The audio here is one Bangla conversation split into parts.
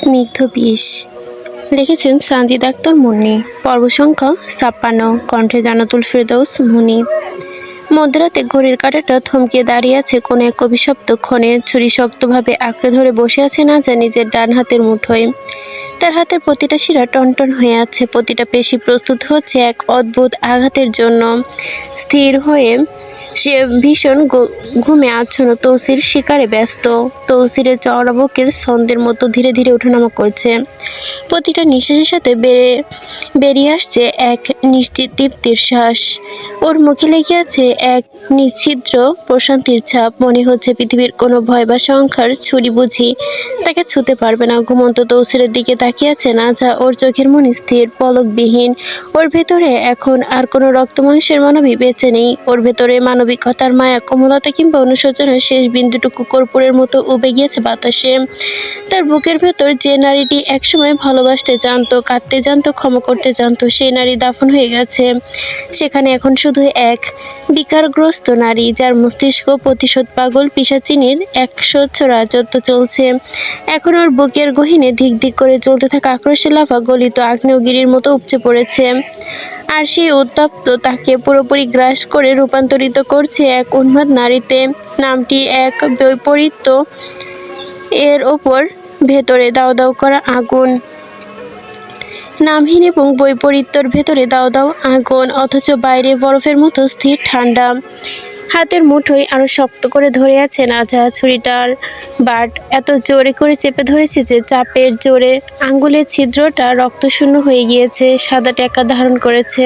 স্নিগ্ধ বিষ। লিখেছেন সানজিদ আক্তার মুন্নি। পর্ব সংখ্যা ৫৬। কণ্ঠে জান্নাতুল ফেরদৌস মুনি। মধ্যরাতে ঘড়ির কাঁটাটা থমকে দাঁড়িয়ে আছে কোনো এক অভিশপ্ত ক্ষণে। ছুরি শক্তভাবে আঁকড়ে ধরে বসে আছে নাজা নিজের ডান হাতের মুঠোয়। তার হাতের প্রতিটা শিরা টনটন হয়ে আছে, প্রতিটা পেশি প্রস্তুত হচ্ছে এক অদ্ভুত আঘাতের জন্য। স্থির হয়ে সে ভীষণ ঘুমে আচ্ছন্ন তৌসির শিকারে ব্যস্ত। তৌসিরের চওড়া বুকের ছন্দের মতো ধীরে ধীরে ওঠানামা করছে। প্রতিটা নিঃশ্বাসের সাথে বেরিয়ে আসছে এক নিশ্চিত তৃপ্তির শ্বাস। ওর মুখে লেগে আছে এক নিচ্ছিদ্র প্রশান্তির ছাপ। মনে হচ্ছে পৃথিবীর কোনো ভয় বা সংখ্যার ছুরি বুঝি তাকে ছুঁতে পারবে না। ঘুমন্ত তৌসিরের দিকে তাকিয়ে আছে নাজা, ওর চোখের মনি স্থির, পলকবিহীন। ওর ভেতরে এখন আর কোনো রক্ত মাংসের মানবী বেঁচে নেই। ওর ভেতরে মানবিকতার, মায়া, কোমলতা কিংবা অনুশোচনার শেষ বিন্দুটুকু কর্পূরের মতো উবে গিয়েছে বাতাসে। তার বুকের ভেতর যে নারীটি একসময় ভালোবাসতে জানতো, কাঁদতে জানতো, ক্ষমা করতে জানতো, সেই নারী দাফন হয়ে গেছে। সেখানে এখন শুধু এক বিকারগ্রস্ত নারী, যার মস্তিষ্ক প্রতিশোধ পাগল পিশাচিনীর একস্বচ্ছ রাজত্ব চলছে। এখন ওর বুকের গহীনে ধিক ধিক করে চলতে থাকা আক্রোশের লাফা গলিত আগ্নেয়গিরির মতো উপচে পড়েছে। আর সেই উত্তপ্ত তাকে পুরোপুরি গ্রাস করে রূপান্তরিত করছে এক উন্মাদ নারীতে। নামটি এক বৈপরীত্য, এর ওপর ভেতরে দাও দাও করা আগুন। নামহীন এবং বৈপরীত্যর ভেতরে দাও দাও আগুন, অথচ বাইরে বরফের মতো স্থির ঠান্ডা। হাতের মুঠোয় আরো শক্ত করে ধরে আছে নাজা। ছুরিটার বাট এত জোরে করে চেপে ধরেছে যে চাপের জোরে আঙ্গুলের ছিদ্রটা রক্তশূন্য হয়ে গিয়েছে, সাদা টেকা ধারণ করেছে।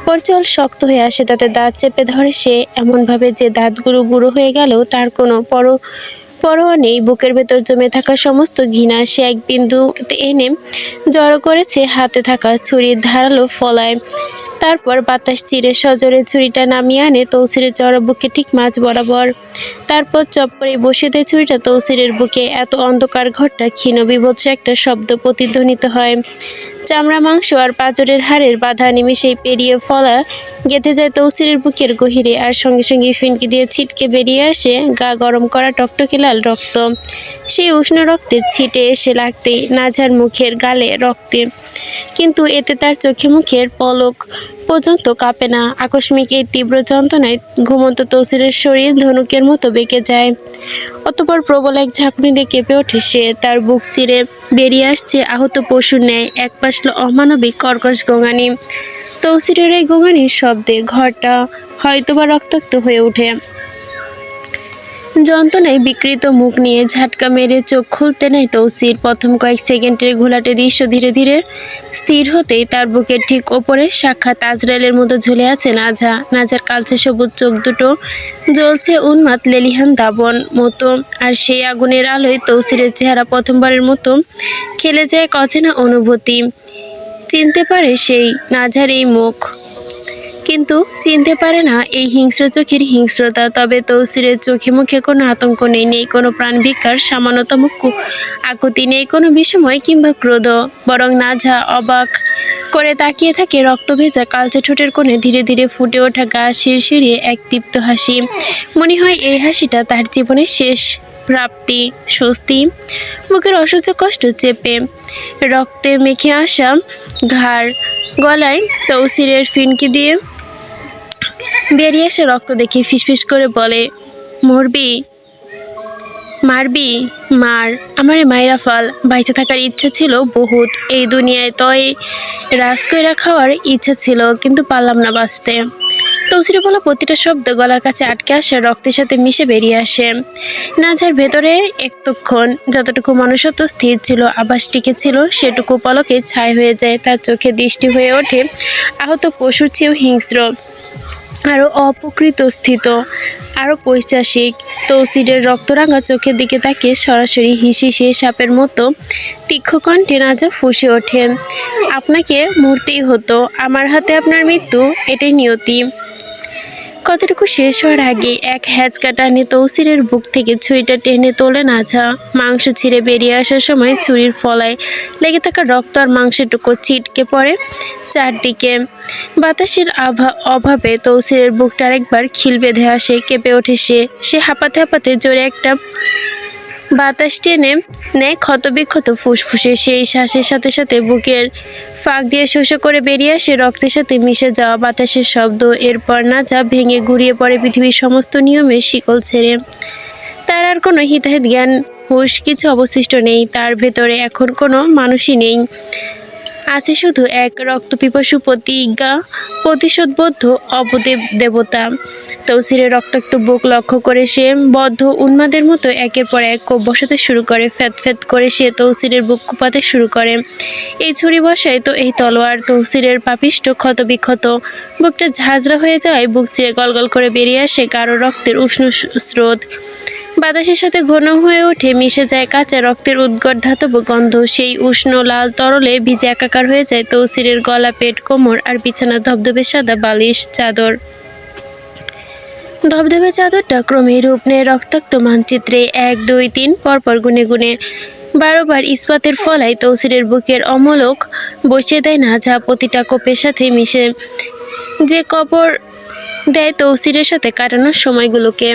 ওর চোল শক্ত হয়ে আসে, তাতে দাঁত চেপে ধরে সে এমনভাবে যে দাঁতগুলো গুঁড়ো হয়ে গেলেও তার কোনো পরোয়া নেই। বুকের ভেতর জমে থাকা সমস্ত ঘৃণা সে এক বিন্দুতে এনে জড়ো করেছে হাতে থাকা ছুরির ধারালো ফলায়। তারপর বাতাস চিরে সজোরে ছুরিটা নামিয়ে আনে তৌসিরের চড়া বুকে ঠিক মাঝ বরাবর। তারপর চপ করে বসে দেয় ছুরিটা তৌসিরের বুকে। এত অন্ধকার ঘরটা ক্ষীণ বিভৎস একটা শব্দ প্রতিধ্বনিত হয়। চামড়া, মাংস আর পাঁজরের হাড়ের বাধা নিমেষেই পেরিয়ে ফলা গেঁথে যায় তৌসিরের বুকের গহীরে, আর সঙ্গে সঙ্গে ফিনকি দিয়ে ছিটকে বেরিয়ে আসে গা গরম করা টকটকে লাল রক্ত। সেই উষ্ণ রক্তের ছিটে এসে লাগতেই নাজার মুখের গালে রক্তে, কিন্তু এতে তার চোখে মুখের পলক পর্যন্ত কাঁপে না। আকস্মিক এই তীব্র যন্ত্রণায় ঘুমন্ত তৌসিরের শরীর ধনুকের মতো বেঁকে যায়। অতঃপর প্রবল এক ঝাঁকুনি দিয়ে কেঁপে ওঠে সে। তার বুক চিরে বেরিয়ে আসছে আহত পশুর ন্যায় এক পাশলা অমানবিক কর্কশ গোঙানি। তৌসিরের এই গোঙানির শব্দে ঘরটা হয়তোবা রক্তাক্ত হয়ে ওঠে। যন্ত্রণায় বিকৃত মুখ নিয়ে ঝাটকা মেরে চোখ খুলতে নেয় তৌসির। প্রথম কয়েক সেকেন্ডের ঘোলাটে দৃশ্য ধীরে ধীরে স্থির হতেই তার বুকের ঠিক ওপরে সাক্ষাৎ আজরাইলের মতো ঝুলে আছে নাজা। নাজার কালচে সবুজ চোখ দুটো জ্বলছে উন্মাদ লেলিহান দাবন মতো, আর সেই আগুনের আলোয় তৌসিরের চেহারা প্রথমবারের মতো খেলে যায় এক অচেনা অনুভূতি। চিনতে পারে সেই নাজার এই মুখ, কিন্তু চিনতে পারে না এই হিংস্র চোখের হিংস্রতা। তবে তৌসিরের চোখে মুখে কোনো আতঙ্ক নেই, নেই কোনো প্রাণ ভিক্ষার সামান্যতম আকুতি, নেই কোনো বিস্ময় কিংবা ক্রোধ। বরং নাজা অবাক করে তাকিয়ে থাকে রক্ত ভেজা কালচে ঠোঁটের কোণে ধীরে ধীরে ফুটে ওঠা গা শিরশিরিয়ে এক তৃপ্ত হাসি। মনে হয় এই হাসিটা তার জীবনের শেষ প্রাপ্তি, স্বস্তি। বুকের অসহ্য কষ্ট চেপে রক্তে মেখে আসা ঘাড় গলায় তৌসিরের ফিনকি দিয়ে বেরিয়ে এসে রক্ত দেখে ফিসফিস করে বলে, মরবি? মারবি? মার, আমারে মাইরা ফাল। বাইচে থাকার ইচ্ছা ছিল বহুত, এই দুনিয়ায় তয় রাজ কইরা খাওয়ার ইচ্ছা ছিল, কিন্তু পারলাম না বাঁচতে। তৌসিরে বলা প্রতিটা শব্দ গলার কাছে আটকে আসে, রক্তের সাথে মিশে বেরিয়ে আসে। নাজার ভেতরে এতক্ষণ যতটুকু মনুষ্যত্ব স্থির ছিল, আভাস টিকে ছিল, সেটুকু পলকে ছাই হয়ে যায়। তার চোখে দৃষ্টি হয়ে ওঠে আহত পশুর চেয়েও হিংস্র, আরও অপ্রকৃত স্থিত, আরও পৈশাচিক। তৌসিরের রক্তরাঙা চোখের দিকে তাকিয়ে সরাসরি হিসিসে সাপের মতো তীক্ষ্ণ কণ্ঠে নাজা ফুঁসে ওঠে, আপনাকে মরতেই হতো, আমার হাতে আপনার মৃত্যু, এটাই নিয়তি। কতটুকু শেষ হওয়ার আগে এক হ্যাঁচকা টানে তৌসিরের বুক থেকে ছুরিটা টেনে তোলে নাজা। মাংস ছিঁড়ে বেরিয়ে আসার সময় ছুরির ফলায় লেগে থাকা রক্ত আর মাংসের টুকরো ছিটকে পড়ে চারদিকে। বাতাসের অভাবে তৌসিরের বুকটা আরেকবার খিল বেঁধে আসে, কেঁপে ওঠে সে। হাঁপাতে হাঁপাতে জোরে একটা বাতাস টেনে নেয় ক্ষতবিক্ষত ফুসফুসে। সেই শ্বাসের সাথে সাথে বুকের ফাঁক দিয়ে শোষা করে বেরিয়ে আসে রক্তের সাথে মিশে যাওয়া বাতাসের শব্দ। এরপর নাজা ভেঙে গুড়িয়ে পড়ে পৃথিবীর সমস্ত নিয়মের শিকল ছেড়ে। তার আর কোনো হিতাহিত জ্ঞান হুঁশ কিছু অবশিষ্ট নেই। তার ভেতরে এখন কোনো মানুষই নেই, আছে শুধু এক রক্তপিপাসু প্রতিজ্ঞা, প্রতিশোধবদ্ধ অবদেব দেবতা। তৌসিরের রক্তাক্ত বুক লক্ষ্য করে সে বদ্ধ উন্মাদের মতো একের পর এক কোপ বসাতে শুরু করে। ফ্যাত ফ্যাত করে সে তৌসিরের বুক কোপাতে শুরু করে। এই ছুরি বসায় তো এই তলোয়ার। তৌসিরের পাপিষ্ট ক্ষতবিক্ষত বুকটা ঝাঁঝরা হয়ে যাওয়ায় বুক চিরে গলগল করে বেরিয়ে আসে গাঢ় রক্তের উষ্ণ স্রোত। বাতাসের সাথে ঘন হয়ে ওঠে, মিশে যায় কাঁচা রক্তের উদ্গট ধাতব গন্ধ। সেই উষ্ণ লাল তরলে ভিজে একাকার হয়ে যায় তৌসিরের গলা, পেট, কোমর আর বিছানা ধবধবে সাদা বালিশ চাদর। ধবধবে চাদরটা ক্রমে রূপ নেয় রক্তাক্ত মানচিত্রে। 1, 2, 3 পরপর গুনে গুনে 12 বার ইস্পাতের ফলায় তৌসিরের বুকের অমলক বসিয়ে দেয় নাজা। প্রতিটা কোপের সাথে মিশে যে কবর দেয় তৌসিরের সাথে কাটানোর সময়গুলোকে।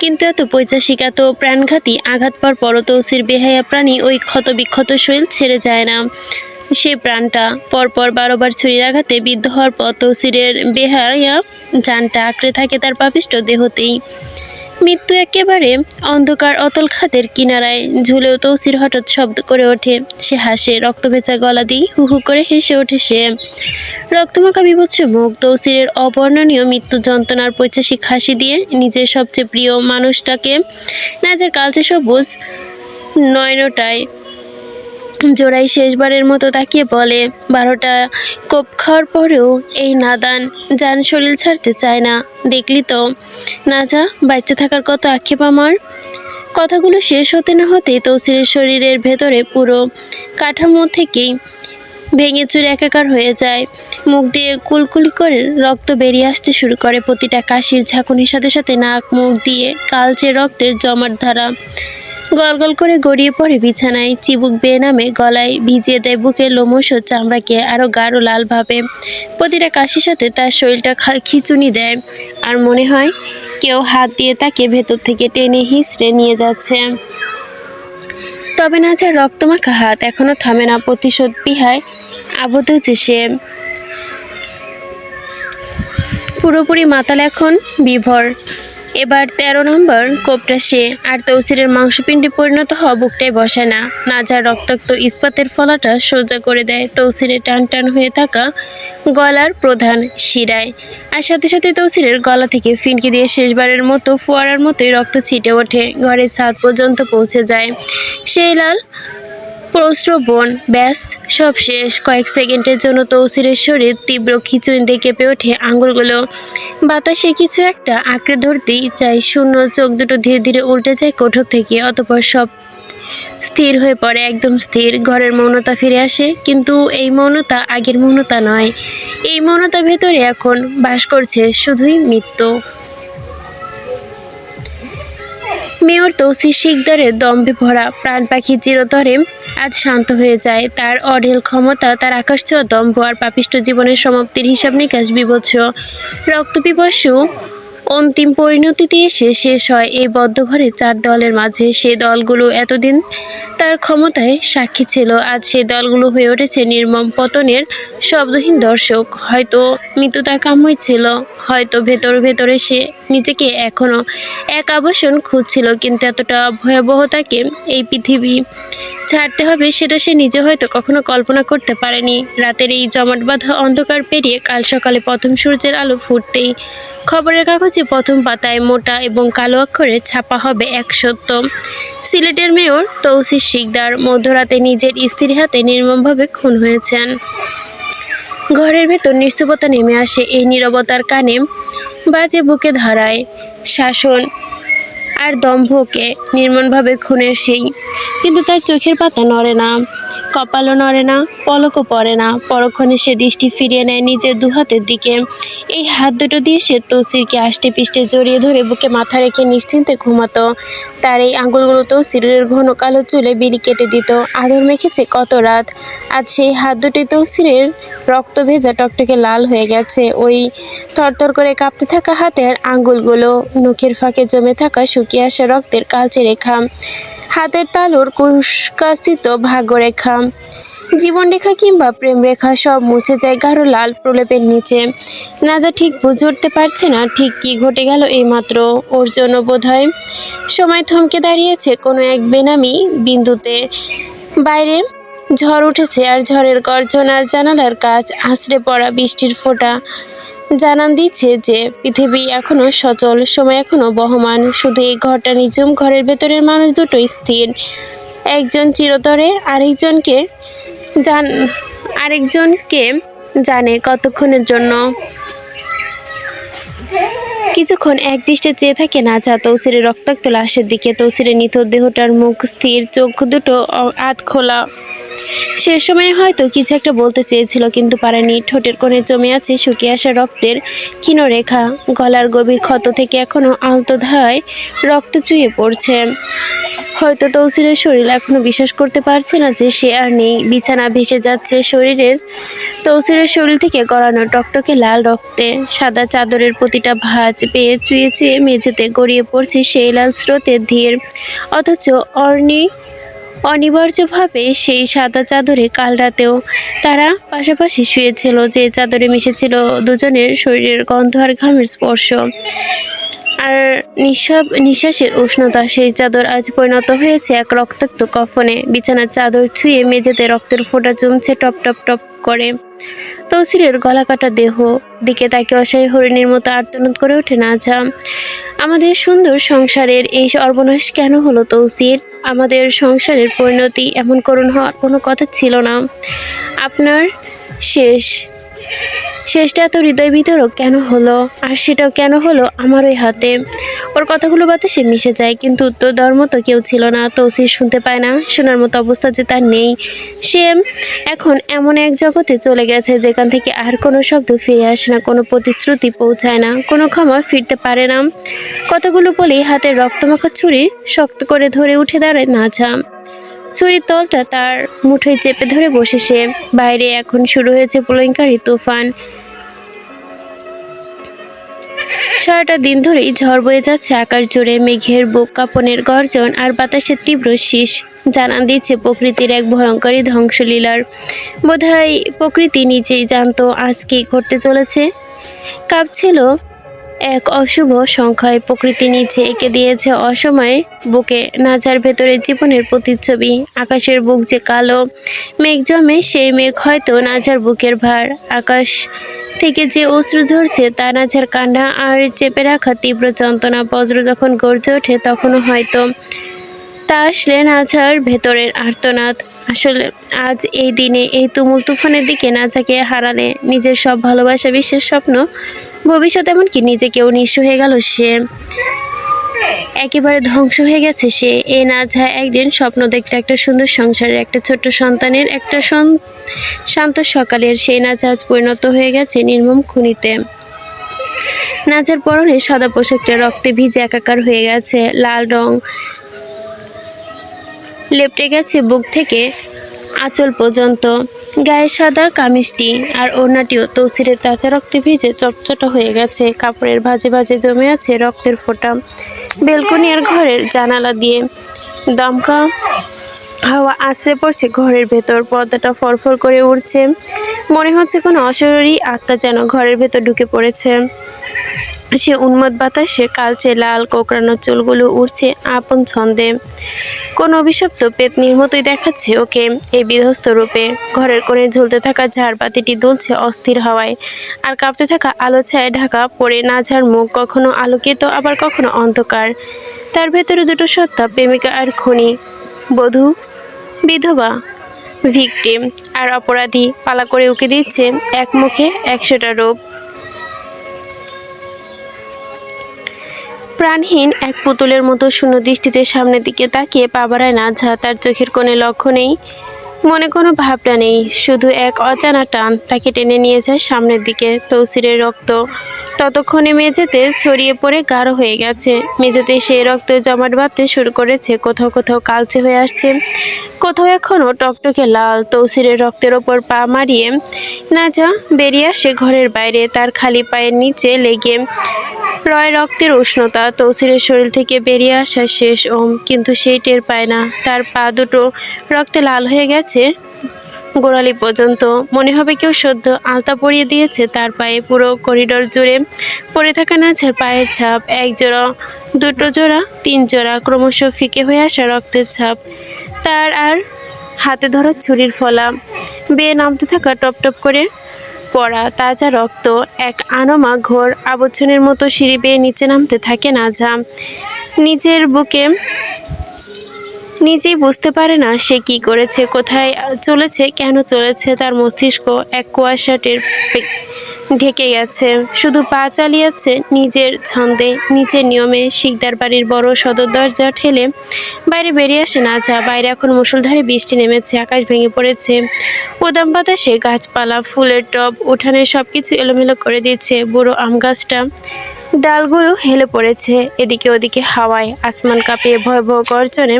কিন্তু এত পৈশাচিক, এত প্রাণঘাতী আঘাত পর পরও তৌসির বেহায়া প্রাণী ওই ক্ষতবিক্ষত শরীর ছেড়ে যায় না। সে প্রাণটা পরপর 12 বার ছুরির আঘাতে বিদ্ধ হওয়ার পর তৌসিরের বেহায়া জানটা আঁকড়ে থাকে তার পাপিষ্ট দেহতেই। মৃত্যু একেবারে অন্ধকার অতল খাদের কিনারায় ঝুলেও তৌসির হঠাৎ শব্দ করে ওঠে। সে হাসে, রক্তভেজা গলা দিয়ে হু হু করে হেসে ওঠে সে। রক্তমাখা বিভৎস মুখ তৌসিরের অবর্ণনীয় মৃত্যু যন্ত্রণার পৈশাচিক হাসি দিয়ে নিজের সবচেয়ে প্রিয় মানুষটাকে নাজের কালচে সবুজ নয়নটায় জোড়াই শেষবারের মতো তাকিয়ে বলে, 12টা কোপ খাওয়ার পরেও এই নাদান জান শরীর ছাড়তে চায় না। দেখলি তো নাজা, বাচ্চা থাকার কত আক্ষেপ আমার। কথাগুলো শেষ হতে না হতেই তৌসিরের শরীরের ভেতরে পুরো কাঠামো থেকেই ভেঙে চুরে একাকার হয়ে যায়। মুখ দিয়ে কুলকুলি করে রক্ত বেরিয়ে আসতে শুরু করে। প্রতিটা কাশির ঝাঁকুনির সাথে সাথে নাক মুখ দিয়ে কালচে রক্তের জমাট ধারা গলগল করে গড়িয়ে পড়ে বিছানায়। চিবুক বেয়ে নামে গলায়, ভিজিয়ে দেয় বুকের লোমশ ও চামড়াকে আরও গাঢ় লাল ভাবে। প্রতিটা কাশির সাথে তার শরীরটা খিঁচুনি দেয়, আর মনে হয় কেউ হাত দিয়ে তাকে ভেতর থেকে টেনে হিঁচড়ে নিয়ে যাচ্ছে। তবে নাজার রক্তমাখা হাত এখনো থামে না। প্রতিশোধ পিহায় আবদ্ধ হচ্ছে সে। পুরোপুরি মাতাল এখন বিভোর। এবার 13 নম্বর কোপটা সে আর তৌসিরের মাংসপিণ্ডে পরিণত হওয়া বুকটাই বসায় না। নাজার রক্তাক্ত ইস্পাতের ফলাটা সোজা করে দেয় তৌসিরের টান টান হয়ে থাকা গলার প্রধান শিরায়। আর সাথে সাথে তৌসিরের গলা থেকে ফিনকি দিয়ে শেষবারের মতো ফোয়ারার মতোই রক্ত ছিটে ওঠে, ঘরের ছাদ পর্যন্ত পৌঁছে যায় সেই লাল প্রস্রবণ। ব্যাস, সব শেষ। কয়েক সেকেন্ডের জন্য তৌসিরের শরীর তীব্র খিঁচুনি দিয়ে কেঁপে ওঠে। আঙুলগুলো বাতাসে কিছু একটা আঁকড়ে ধরতেই চায়। শূন্য চোখ দুটো ধীরে ধীরে উল্টে যায় কোঠর থেকে। অতঃপর সব স্থির হয়ে পড়ে, একদম স্থির। ঘরের মৌনতা ফিরে আসে, কিন্তু এই মৌনতা আগের মৌনতা নয়। এই মৌনতার ভেতরে এখন বাস করছে শুধুই মৃত্যু। মেয়র তৌসির শিকদারের দম্ভে ভরা প্রাণ পাখি চিরতরে আজ শান্ত হয়ে যায়। তার অঢেল ক্ষমতা, তার আকাশছোঁয়া দম্ভ আর পাপিষ্ট জীবনের সমাপ্তির হিসাব নিকাশ বিভৎস রক্তপিপাসু অন্তিম পরিণতিতে এসে শেষ হয় এই বদ্ধ ঘরে 4 দলের মাঝে। সেই দলগুলো এতদিন তার ক্ষমতায় সাক্ষী ছিল, আজ সেই দলগুলো হয়ে উঠেছে নির্মম পতনের শব্দহীন দর্শক। হয়তো মৃত্যু তার কাম্যই ছিল, হয়তো ভেতরে সে নিজেকে এখনো এক আবাসন খুঁজছিল, কিন্তু এতটা ভয়াবহতাকে এই পৃথিবী ছাড়তে হবে সেটা সে নিজে হয়তো কখনো কল্পনা করতে পারেনি। রাতের এই জমাট বাঁধা অন্ধকার পেরিয়ে কাল সকালে প্রথম সূর্যের আলো ফুটতেই খবরের কাগজে প্রথম পাতায় মোটা এবং কালো অক্ষরে ছাপা হবে এক সত্য। সিলেটের মেয়র তৌসির শিকদার মধ্যরাতে নিজের স্ত্রীর হাতে নির্মমভাবে খুন হয়েছেন। ঘরের ভেতর নিশ্চুপতা নেমে আসে। এই নীরবতার কানে বাজে বুকে ধরায় শাসন আর দম্ভকে নির্মমভাবে খুনের সেই। কিন্তু তার চোখের পাতা নড়ে না, কপালও নড়ে না, পলকও পড়ে না। পরক্ষণে সে দৃষ্টি ফিরিয়ে নেয় নিজের দুহাতের দিকে। এই হাত দুটো দিয়ে সে তৌসিরকে আষ্টে পিষ্টে জড়িয়ে ধরে বুকে মাথা রেখে নিশ্চিন্তে ঘুমাতো। তার এই আঙুলগুলো তৌসিরের ঘন কালো চুলে বিলি কেটে দিত। আদর মেখেছে কত রাত, আজ সেই হাত দুটি তৌসিরের রক্ত ভেজা টকটকে লাল হয়ে গেছে। ওই থরথর করে কাঁপতে থাকা হাতের আঙুলগুলো, নখের ফাঁকে জমে থাকা শুকিয়ে আসা রক্তের কালচে রেখা। হাতের তালুর কুৎসিত ভাগ্যরেখা, জীবনরেখা কিংবা প্রেমরেখা সব মুছে যায় গাঢ় লাল প্রলেপের নিচে। নাজা ঠিক বুঝে উঠতে পারছে না ঠিক কী ঘটে গেল এইমাত্র। ওর জন্য বোধহয় সময় থমকে দাঁড়িয়েছে কোনো এক বেনামি বিন্দুতে। বাইরে ঝড় উঠেছে, আর ঝড়ের গর্জন আর জানালার কাছ আছড়ে পড়া বৃষ্টির ফোঁটা জানান দিচ্ছে যে পৃথিবী এখনো সচল, সময় এখনো বহমান। শুধু এই ঘরটা নিঝুম, ঘরের ভেতরের মানুষ দুটো স্থির। একজন চিরতরে, আরেকজনকে জানে কতক্ষণের জন্য। কিছুক্ষণ একদৃষ্টে চেয়ে থাকে নাজা তৌসিরের রক্তাক্ত লাশের দিকে। তৌসিরের নিথর দেহটার মুখ স্থির, চোখ দুটো আধ খোলা। সে সময় হয়তো কিছু একটা বলতে চেয়েছিল কিন্তু পারেনি। ঠোঁটের কোণে জমে আছে শুকিয়ে আসা রক্তের ক্ষীণ রেখা। গলার গভীর ক্ষত থেকে এখনো আলতো ধারায় রক্ত চুইয়ে পড়ছে। হয়তো তৌসিরের শরীর এখনো বিশ্বাস করতে পারছে না যে সে আর নেই। বিছানা ভেসে যাচ্ছে তৌসিরের শরীর থেকে গড়ানো টকটকে লাল রক্তে। সাদা চাদরের প্রতিটা ভাঁজ পেয়ে চুয়ে চুয়ে মেঝেতে গড়িয়ে পড়ছে সেই লাল স্রোতের ধীর। অথচ অনিবার্যভাবে সেই সাদা চাদরে কাল রাতেও তারা পাশাপাশি শুয়েছিল, যে চাদরে মিশেছিল দুজনের শরীরের গন্ধ আর ঘামের স্পর্শ আর নিঃশ্বাসের উষ্ণতা। সেই চাদর আজ পরিণত হয়েছে এক রক্তাক্ত কফনে। বিছানার চাদর ছুঁয়ে মেঝেতে রক্তের ফোঁটা জমছে টপ টপ টপ করে। তৌসিরের গলা কাটা দেহ দিকে তাকে অসহায় হরিণীর মতো আর্তনাদ করে ওঠে নাজা। আমাদের সুন্দর সংসারের এই সর্বনাশ কেন হলো তৌসির? আমাদের সংসারের পরিণতি এমন করুণ হওয়ার কোনো কথা ছিল না। আপনার শেষটা এত হৃদয় বিতরক কেন হলো? আর সেটাও কেন হলো আমার ওই হাতে? ওর কথাগুলো বাতাসে মিশে যায়, কিন্তু উত্তর দেওয়ার মতো কেউ ছিল না। তৌসির শুনতে পায় না, শোনার মতো অবস্থা যে তার নেই। সে এখন এমন এক জগতে চলে গেছে যেখান থেকে আর কোনো শব্দ ফিরে আসে না, কোনো প্রতিশ্রুতি পৌঁছায় না, কোনো ক্ষমা ফিরতে পারে না। কথাগুলো বলেই হাতের রক্তমাখা ছুরি শক্ত করে ধরে উঠে দাঁড়ায় নাজা। ছুরির তলটা তার মুঠোয় চেপে ধরে বসে সে। বাইরে এখন শুরু হয়েছে প্রলয়ঙ্কারী তুফান। সারাটা দিন ধরেই ঝড় বয়ে যাচ্ছে আকাশ জুড়ে। মেঘের বুক কাঁপনের গর্জন আর বাতাসের তীব্র শীষ জানান দিচ্ছে প্রকৃতির এক ভয়ঙ্করী ধ্বংসলীলার। বোধহয় প্রকৃতি নিজেই জানতো আজ কী ঘটতে চলেছে। কাঁপছিল এক অশুভ সংখ্যায়। প্রকৃতি নিচে এঁকে দিয়েছে অসময়ে বুকে নাজার ভেতরে জীবনের প্রতিচ্ছবি। আকাশের বুক যে কালো মেঘ জমে, সেই মেঘ হয়তো নাজার বুকের ভার। আকাশ থেকে যে অশ্রু ঝরছে তা নাজার কান্না আর চেপে রাখা তীব্র যন্ত্রণা। বজ্র যখন গর্জে ওঠে তখনও হয়তো তা আসলে নাজার ভেতরের আর্তনাদ। আসলে আজ এই দিনে এই তুমুল তুফানের দিকে নাজাকে হারালে নিজের সব ভালোবাসা, বিশ্বের স্বপ্ন, ভবিষ্যৎ, এমনকি নিজেকেও নিঃস্ব হয়ে গেল সে। একেবারে ধ্বংস হয়ে গেছে সে। এ নাজা একদিন স্বপ্ন দেখতে একটা সুন্দর সংসারের, একটা ছোট্ট সন্তানের, একটা শান্ত সকালের। সেই নাজা আজ পরিণত হয়ে গেছে নির্মম খুনিতে। নাজার পরনে সাদা পোশাকটা রক্তে ভিজে একাকার হয়ে গেছে। লাল রং লেপটে গেছে বুক থেকে আঁচল পর্যন্ত। গায়ে সাদা কামিজটি আর ওড়নাটিও তৌসিরের তাজা রক্তে ভিজে চটচটা হয়ে গেছে। কাপড়ের ভাঁজে ভাঁজে জমে আছে রক্তের ফোঁটা। বেলকনি আর ঘরের জানালা দিয়ে দমকা হাওয়া আশ্রে পড়ছে ঘরের ভেতর। পর্দাটা ফরফর করে উঠছে। মনে হচ্ছে কোনো অশরীরী আত্মা যেন ঘরের ভেতর ঢুকে পড়েছে। সে উন্মাদ বাতাসে কালচে লাল কোঁকড়ানো চুলগুলো উড়ছে আপন ছন্দে। কোন অভিশপ্ত পেতনির মতোই দেখাচ্ছে ওকে এই বিধ্বস্ত রূপে। ঘরের কোণে ঝুলতে থাকা ঝাড়বাতিটি দুলছে অস্থির হাওয়ায়, আর কাঁপতে থাকা আলো ছায়ায় ঢাকা পড়ে নাঝার মুখ, কখনো আলোকিত আবার কখনো অন্ধকার। তার ভেতরে দুটো সত্তা, প্রেমিকা আর খুনি, বধূ, বিধবা, ভিকটিম আর অপরাধী, পালা করে উকি দিচ্ছে এক মুখে 100টা রূপ। প্রাণহীন এক পুতুলের মতো শূন্য দৃষ্টিতে সামনের দিকে তাকিয়ে পা বাড়ায় নাজা। তার চোখের কোণে লক্ষ্য নেই, মনে কোনো ভাবনা নেই, শুধু এক অজানা টান তাকে টেনে নিয়ে যায় সামনের দিকে। তৌসিরের রক্ত ততক্ষণে মেঝেতে ছড়িয়ে পড়ে গাঢ় হয়ে গেছে। মেঝেতে সেই রক্ত জমাট বাঁধতে শুরু করেছে। কোথাও কোথাও কালচে হয়ে আসছে, কোথাও এখনও টকটকে লাল। তৌসিরের রক্তের ওপর পা মারিয়ে নাজা বেরিয়ে আসে ঘরের বাইরে। তার খালি পায়ের নিচে লেগে রয় রক্তের উষ্ণতা তৌসিরের শরীর থেকে বেরিয়ে আসা শেষ কিন্তু সেই টের পায় না তার পা দুটো রক্তে লাল হয়ে গেছে গোড়ালি পর্যন্ত। মনে হবে কেউ সদ্য আলতা পরিয়ে দিয়েছে তার পায়ে। পুরো করিডোর জুড়ে পড়ে থাকা নাছার পায়ের ছাপ, এক জোড়া, দুটো জোড়া, তিন জোড়া, ক্রমশ ফিকে হয়ে আসা রক্তের ছাপ। তার আর হাতে ধরা ছুরির ফলা, বেয়ে নামতে থাকা টপ টপ করে পড়া তাজা রক্ত, এক আনমা ঘোর আবচ্ছনের মতো সিঁড়ি বেয়ে নিচে নামতে থাকে নাজা। নিজের বুকে নিজেই বুঝতে পারে না সে কি করেছে, কোথায় চলেছে, কেন চলেছে। তার মস্তিষ্ক এক কুয়াশা ঢেকে গেছে। শুধু পা চালিয়েছে নিজের ছন্দে, নিজের নিয়মে। শিকদার বাড়ির বড় সদর দরজা ঠেলে বাইরে বেরিয়ে আসে নাজা। বাইরে এখন মুষলধারে বৃষ্টি নেমেছে, আকাশ ভেঙে পড়েছে। উদাম বাতাসে গাছপালা, ফুলের টব, উঠানের সবকিছু এলোমেলো করে দিচ্ছে। বুড়ো আম গাছটা ডালগুলো হেলে পড়েছে এদিকে ওদিকে হাওয়ায়। আসমান কাঁপিয়ে ভয়াবহ গর্জনে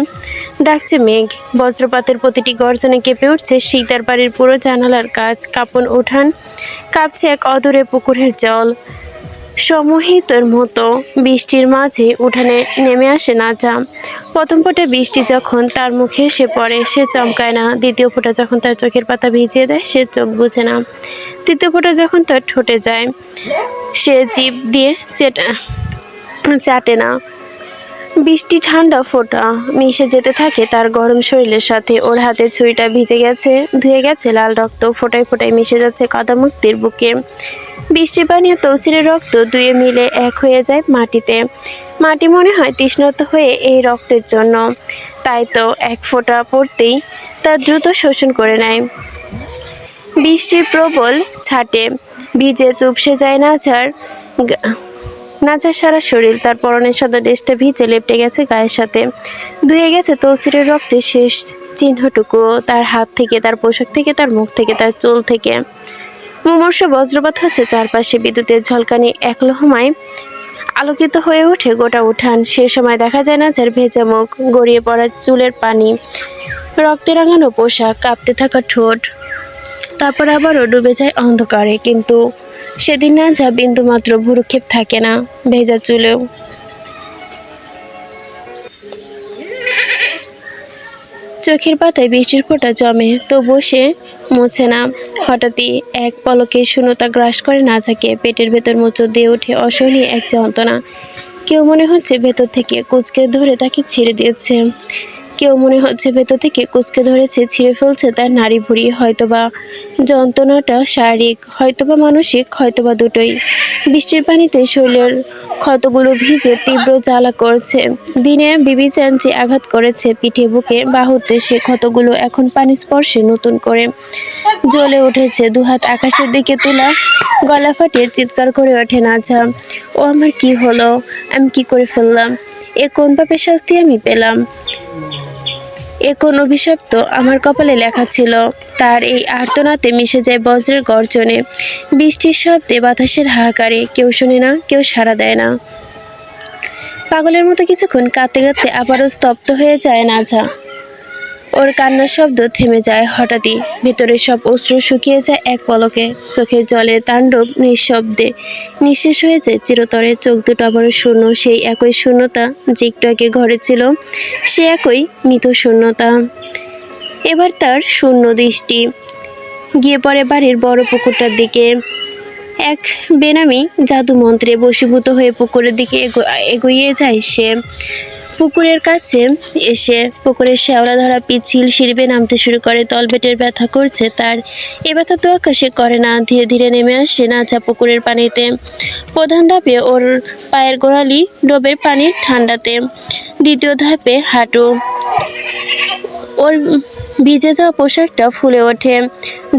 ডাকছে মেঘ। বজ্রপাতের প্রতিটি গর্জনে কেঁপে উঠছে শিকদার বাড়ির পুরো জানালার কাজ। কাঁপন উঠান কাঁপছে এক অদূরে পুকুরের জল সমোহিতর মতো। বৃষ্টির মাঝে উঠানে নেমে আসে নাজা। প্রথম ফোঁটা বৃষ্টি যখন তার মুখে এসে পড়ে সে চমকায় না। দ্বিতীয় ফোঁটা যখন তার চোখের পাতা ভিজিয়ে দেয় সে চোখ বুঝে না। তৃতীয় ফোঁটা যখন তার ঠোঁটে যায় সে জিভ দিয়ে চাটে না। বৃষ্টি ঠান্ডা ফোঁটা মিশে যেতে থাকে তার গরম শরীরের সাথে। ওর হাতে ছুরিটা ভিজে গেছে, ধুয়ে গেছে লাল রক্ত, ফোঁটায় ফোঁটায় মিশে যাচ্ছে কাদামুক্তির বুকে। বৃষ্টির পানি আর তৌসিরের রক্ত দুয়ে মিলে এক হয়ে যায় মাটিতে। মাটি মনে হয় তৃষ্ণার্ত হয়ে এই রক্তের জন্য। তাই তো এক ফোঁটা পড়তেই তা দ্রুত শোষণ করে নেয় বৃষ্টির প্রবল ছাটে। ভিজে চুপসে যায় নাজার সারা শরীর। তার পরনের সাদা ড্রেসটা ভিজে লেপটে গেছে গায়ের সাথে। ধুয়ে গেছে তৌসিরের রক্তের শেষ চিহ্নটুকু তার হাত থেকে, তার পোশাক থেকে, তার মুখ থেকে, তার চুল থেকে। মুমূর্ষ বজ্রপাত হচ্ছে চারপাশে। বিদ্যুতের ঝলকানি এক লহমায় আলোকিত হয়ে ওঠে গোটা উঠান। সে সময় দেখা যায় নাজার ভেজা মুখ, গড়িয়ে পড়া চুলের পানি, রক্তে রাঙানো পোশাক, কাঁপতে থাকা ঠোঁট। তারপর আবারও ডুবে যায় অন্ধকারে। কিন্তু সেদিন নাজা বিন্দুমাত্র ভ্রুক্ষেপ থাকে না ভেজা চুলেও। চোখের পাতায় বৃষ্টির ফোঁটা জমে, তবুও সে মোছে না। হঠাৎই এক পলকে শূন্যতা গ্রাস করে নাজাকে। পেটের ভেতর মোচড় দিয়ে ওঠে অসহনীয় এক যন্ত্রণা। কেউ মনে হচ্ছে ভেতর থেকে কুঁচকে ধরে তাকে ছেড়ে দিয়েছে। কেউ মনে হচ্ছে ভেতর থেকে কুঁচকে ধরেছে, ছিঁড়ে ফেলছে তার নাড়ি ভুঁড়ি। হয়তোবা যন্ত্রণাটা শারীরিক, হয়তোবা মানসিক, হয়তোবা দুটোই। বৃষ্টির পানিতে শরীরের ক্ষতগুলো ভিজে তীব্র জ্বালা করছে। দিনে বিবিচান যে আঘাত করেছে পিঠে, বুকে, বাহুতে, সে ক্ষতগুলো এখন পানি স্পর্শে নতুন করে জ্বলে উঠেছে। দুহাত আকাশের দিকে তোলা, গলা ফাটিয়ে চিৎকার করে ওঠে নাজা। ও আমার কি হলো? আমি কি করে ফেললাম? এ কোন পাপের শাস্তি আমি পেলাম? এ কোন অভিশপ্ত আমার কপালে লেখা ছিল? তার এই আর্তনাতে মিশে যায় বজ্রের গর্জনে, বৃষ্টির শব্দে, বাতাসের হাহাকারে। কেউ শোনে না, কেউ সাড়া দেয় না। পাগলের মতো কিছুক্ষণ কাঁদতে কাঁদতে আবারও স্তব্ধ হয়ে যায় নাজা। ওর কান্নার শব্দ থেমে যায় হঠাৎই। ভেতরের সব অশ্রু শুকিয়ে যায় এক পলকে। চোখের জলে তাণ্ডব নিঃশব্দে নিঃশেষ হয়ে যায় চিরতরে। চোখ দুটো আবারও শূন্য, সেই একই শূন্যতা যে একটু আগে ঘরে ছিল, সে একই মৃত শূন্যতা। এবার তার শূন্য দৃষ্টি গিয়ে পড়ে বাড়ির বড় পুকুরটার দিকে। এক বেনামি জাদু মন্ত্রে বশীভূত হয়ে পুকুরের দিকে এগিয়ে যায় সে। পুকুরের কাছে এসে পুকুরের শ্যাওলা ধরা পিচ্ছিল সিঁড়ি বেয়ে নামতে শুরু করে। তলপেটের ব্যথা করছে তার। এ ব্যথা তো আকাশে করে না। ধীরে ধীরে নেমে আসে নাজা পুকুরের পানিতে। প্রধান ধাপে ওর পায়ের গোড়ালি ডোবে পানি ঠান্ডাতে। দ্বিতীয় ধাপে হাঁটু। ওর ভিজে যাওয়া পোশাকটা ফুলে ওঠে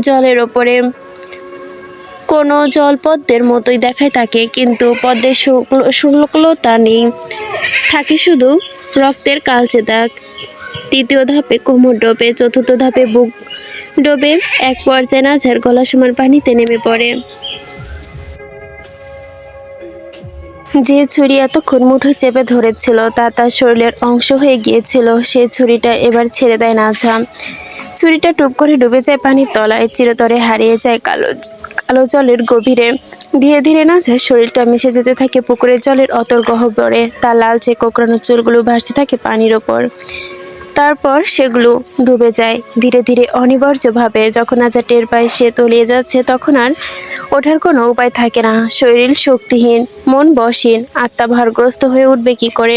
জলের ওপরে। কোনো জলপদ্মের মতোই দেখায় তাকে, কিন্তু পদ্মের শুল্কতা নেই, থাকে শুধু রক্তের কালচে দাগ। তৃতীয় ধাপে কোমর ডোবে, চতুর্থ ধাপে বুক ডোবে। এক পর্যায়ে নাজার গলা সমান পানিতে নেমে পড়ে। যে ছুরি এতক্ষণ মুঠো চেপে ধরেছিল তা তার শরীরের অংশ হয়ে গিয়েছিল। সেই ছুরিটা এবার ছেড়ে দেয় নাজা। ছুরিটা টুপ করে ডুবে যায় পানির তলায়, চিরতরে হারিয়ে যায় কালো জলের গভীরে। ধীরে ধীরে নাজার শরীরটা মিশে যেতে থাকে পুকুরের জলের অতল গহ্বরে। তার লালচে কোঁকড়ানো চুলগুলো ভাসতে থাকে পানির ওপর। তারপর সেগুলো ডুবে যায় ধীরে ধীরে অনিবার্যভাবে। যখন নাজা টের পায় সে তলিয়ে যাচ্ছে, তখন আর ওঠার কোনো উপায় থাকে না। শরীর শক্তিহীন, মন বশহীন, আত্মা ভারগ্রস্ত হয়ে উঠবে কি করে।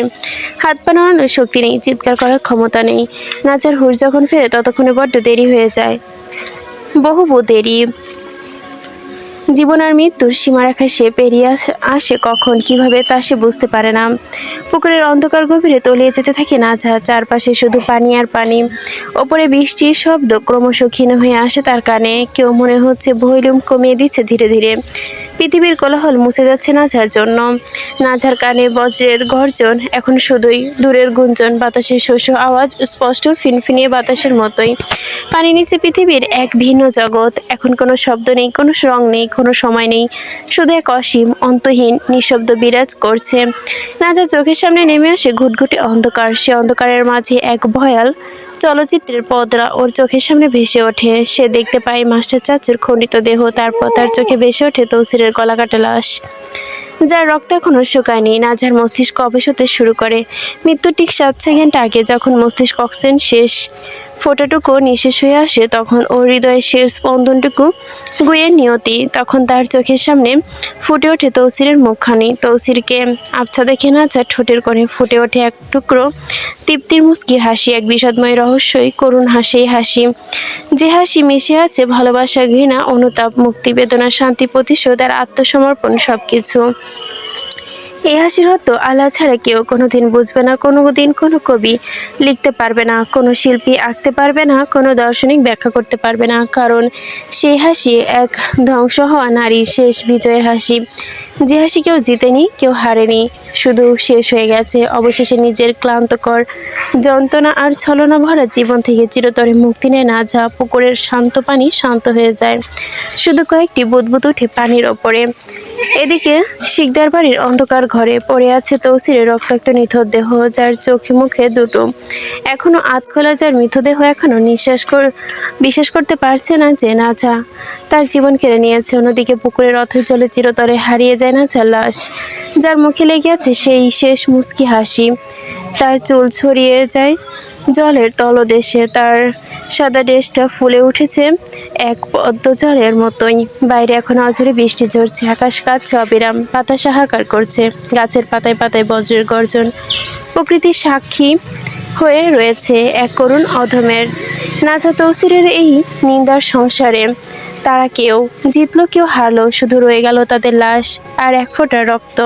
হাত পা নাড়ানোর শক্তি নেই, চিৎকার করার ক্ষমতা নেই। নাজার হুঁশ যখন ফেরে ততক্ষণে বড্ড দেরি হয়ে যায়, বহু দেরি। জীবন আর মৃত্যুর সীমারেখা সে পেরিয়ে আসে কখন, কিভাবে, তা সে বুঝতে পারে না। পুকুরের অন্ধকার গভীরে তলিয়ে যেতে থাকে নাজা। চারপাশে শুধু পানি আর পানি। ওপরে বৃষ্টির শব্দ ক্রমশ ক্ষীণ হয়ে আসে তার কানে। কেউ মনে হচ্ছে ভলিউম কমিয়ে দিচ্ছে ধীরে ধীরে। পৃথিবীর কোলাহল মুছে যাচ্ছে নাঝার জন্য। নাঝার কানে বজ্রের গর্জন এখন শুধুই দূরের গুঞ্জন, বাতাসের শস্য আওয়াজ স্পষ্ট ফিনফিনিয়ে বাতাসের মতোই। পানি নিচে পৃথিবীর এক ভিন্ন জগৎ। এখন কোনো শব্দ নেই, কোনো রং নেই, কোনো সময় নেই, শুধু এক অসীম অন্তহীন নিঃশব্দ বিরাজ করছে। নাজার চোখের সামনে নেমে আসে ঘুটঘুটে অন্ধকার। সে অন্ধকারের মাঝে এক ভয়াল চলচ্চিত্রের পর্দা ওর চোখের সামনে ভেসে ওঠে। সে দেখতে পায় মাস্টার চাচুর খণ্ডিত দেহ, তারপর তার চোখে ভেসে ওঠে তৌসিরের গলাকাটা লাশ, যার রক্ত এখনো শুকায়নি। নাজার মস্তিষ্ক অবশ হতে শুরু করে। মৃত্যুর ঠিক 7 সেকেন্ড আগে যখন মস্তিষ্ক অক্সিজেন শেষ ফোঁটাটুকু নিঃশেষ হয়ে আসে, তখন ওর হৃদয়ের শেষ স্পন্দনটুকু গুয়ের নিয়তি। তখন তার চোখের সামনে ফুটে ওঠে তৌসিরের মুখখানি। তৌসিরকে আবছা দেখে নাজার ঠোঁটের কোণে ফুটে ওঠে এক টুকরো তৃপ্তির মুচকি হাসি, এক বিষাদময় রহস্যই করুণ হাসি হাসি, যে হাসি মিশে আছে ভালোবাসা, ঘৃণা, অনুতাপ, মুক্তি, বেদনা, শান্তি, প্রতিশোধ আর আত্মসমর্পণ, সবকিছু। এই হাসির অর্থ আল্লাহ ছাড়া কেউ কোনোদিন বুঝবে না, কোনোদিন কোনো কবি লিখতে পারবে না, কোনো শিল্পী আঁকতে পারবে না, কোনো দার্শনিক ব্যাখ্যা করতে পারবে না। কারণ সেই হাসি এক ধ্বংস হওয়া নারীর শেষ বিজয়ের হাসি, যে হাসি কেউ জিতেনি, কেউ হারেনি, শুধু শেষ হয়ে গেছে। অবশেষে নিজের ক্লান্তকর যন্ত্রণা আর ছলনা ভরা জীবন থেকে চিরতরে মুক্তি নেয় নাজা। পুকুরের শান্ত পানি শান্ত হয়ে যায়, শুধু কয়েকটি বুদবুদ উঠে পানির ওপরে। এদিকে শিকদার বাড়ির অন্ধকার ঘরে পড়ে আছে তৌসিরের রক্তাক্ত নিথর দেহ, যার চোখে মুখে দুটো এখনো আধখোলা, যার মৃতদেহ এখনো বিশ্বাস করতে পারছে না যে নাজা তার জীবন কেড়ে নিয়েছে। অন্যদিকে পুকুরের অথৈ জলে চিরতরে হারিয়ে যায় নাজার লাশ, যার মুখে লেগে আছে সেই শেষ মুচকি হাসি। তার চুল ছড়িয়ে যায় জলের তলদেশে, তার সাদা ড্রেসটা ফুলে উঠেছে এক পদ্ম জলের মতোই। বাইরে এখন অঝরে বৃষ্টি ঝরছে, আকাশ কাঁদছে অবিরাম, বাতাস হাহাকার করছে, গাছের পাতায় পাতায় বজ্রের গর্জন। প্রকৃতির সাক্ষী হয়ে রয়েছে এক করুণ অধমের। নাজা তৌসিরের এই নিন্দার সংসারে তারা কেউ জিতলো, কেউ হারলো, শুধু রয়ে গেল তাদের লাশ আর এক ফোঁটা রক্ত।